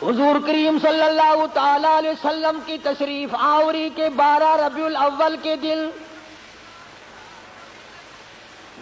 حضور کریم صلی اللہ تعالی علیہ وسلم کی تشریف آوری کے 12 ربیع الاول کے دن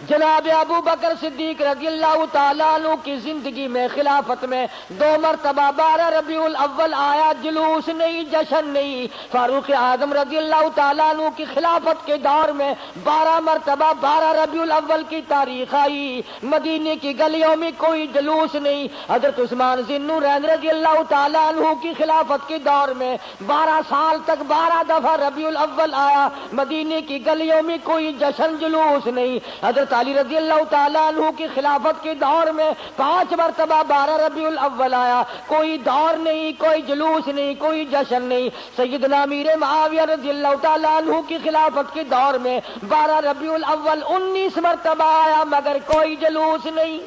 جناب ابو بکر صدیق رضی اللہ تعالیٰ عنہ کی زندگی میں خلافت میں 2 مرتبہ 12 ربیع الاول آیا، جلوس نہیں، جشن نہیں۔ فاروق اعظم رضی اللہ تعالیٰ عنہ کی خلافت کے دور میں 12 مرتبہ 12 ربیع الاول کی تاریخ آئی، مدینے کی گلیوں میں کوئی جلوس نہیں۔ حضرت عثمان ذی النورین رضی اللہ تعالیٰ عنہ کی خلافت کے دور میں 12 سال تک 12 دفعہ ربیع الاول آیا، مدینے کی گلیوں میں کوئی جشن جلوس نہیں۔ حضرت علی رضی اللہ تعالیٰ عنہ کی خلافت کے دور میں 5 مرتبہ 12 ربیع الاول آیا، کوئی دور نہیں، کوئی جلوس نہیں، کوئی جشن نہیں۔ سیدنا امیر معاویہ رضی اللہ تعالیٰ عنہ کی خلافت کے دور میں 12 ربیع الاول 19 مرتبہ آیا، مگر کوئی جلوس نہیں۔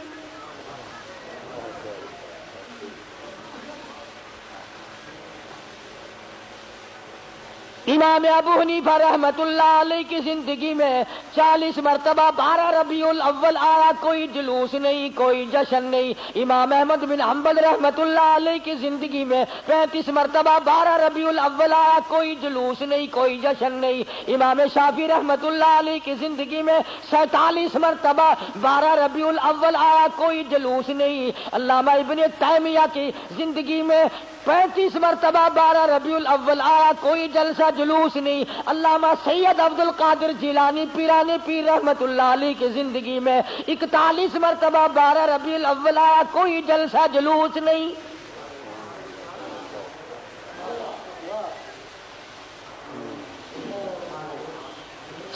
امام ابو حنیفہ رحمت اللہ علیہ کی زندگی میں 40 مرتبہ 12 ربیع الاول آیا، کوئی جلوس نہیں، کوئی جشن نہیں۔ امام احمد بن حنبل رحمت اللہ علیہ کی زندگی میں 35 مرتبہ 12 ربیع الاول آیا، کوئی جلوس نہیں، کوئی جشن نہیں۔ امام شافعی رحمت اللہ علیہ کی زندگی میں 47 مرتبہ 12 ربیع الاول آیا، کوئی جلوس نہیں۔ علامہ ابن تیمیہ کی زندگی میں 35 مرتبہ 12 ربیع الاول آیا، کوئی جلسہ جلوس نہیں۔ علامہ سید عبد القادر جیلانی پیران پیر رحمت اللہ علیہ کی زندگی میں 41 مرتبہ 12 ربیع الاول آیا، کوئی جلسہ جلوس نہیں۔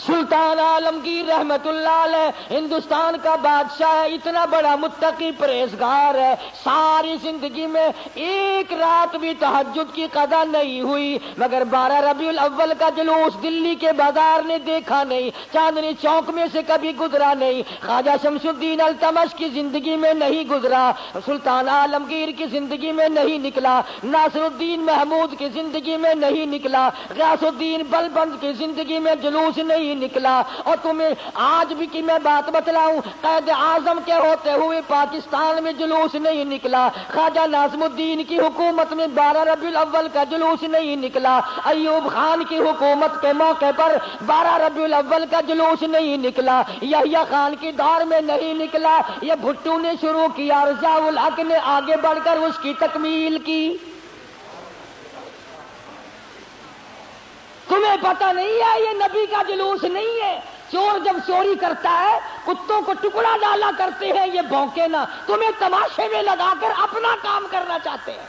سلطان عالمگیر رحمت اللہ علیہ ہندوستان کا بادشاہ ہے، اتنا بڑا متقی پرہیزگار ہے، ساری زندگی میں ایک رات بھی تہجد کی قضا نہیں ہوئی، مگر 12 ربیع الاول کا جلوس دلی کے بازار نے دیکھا نہیں، چاندنی چوک میں سے کبھی گزرا نہیں، خواجہ شمس الدین التمش کی زندگی میں نہیں گزرا، سلطان عالمگیر کی زندگی میں نہیں نکلا، ناصر الدین محمود کی زندگی میں نہیں نکلا، غیاث الدین بلبند کی زندگی میں جلوس نہیں نکلا۔ اور تمہیں آج بھی کہ میں بات بتلاؤں، قائد اعظم کے ہوتے ہوئے پاکستان میں جلوس نہیں نکلا، خواجہ ناظم الدین کی حکومت میں 12 ربیع الاول کا جلوس نہیں نکلا، ایوب خان کی حکومت کے موقع پر 12 ربیع الاول کا جلوس نہیں نکلا، یحییٰ خان کی دور میں نہیں نکلا، یہ بھٹو نے شروع کیا، رضا الحق نے آگے بڑھ کر اس کی تکمیل کی۔ تمہیں پتہ نہیں ہے یہ نبی کا جلوس نہیں ہے؟ چور جب چوری کرتا ہے کتوں کو ٹکڑا ڈالا کرتے ہیں، یہ بھونکے نہ، تمہیں تماشے میں لگا کر اپنا کام کرنا چاہتے ہیں۔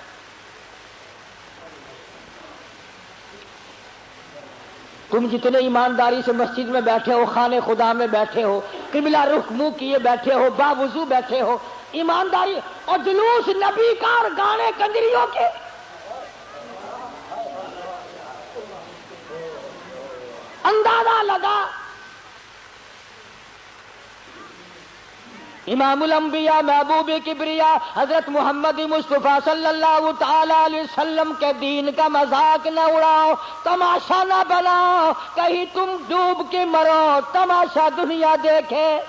تم جتنے ایمانداری سے مسجد میں بیٹھے ہو، خانے خدا میں بیٹھے ہو، قبلہ رخ منہ کیے بیٹھے ہو، باوضو بیٹھے ہو، ایمانداری، اور جلوس نبی کا اور گانے کنجریوں کے، اندازہ لگا۔ امام الانبیاء محبوب کبریا حضرت محمد مصطفیٰ صلی اللہ تعالی علیہ وسلم کے دین کا مذاق نہ اڑاؤ، تماشا نہ بناؤ، کہیں تم ڈوب کے مرو، تماشا دنیا دیکھے۔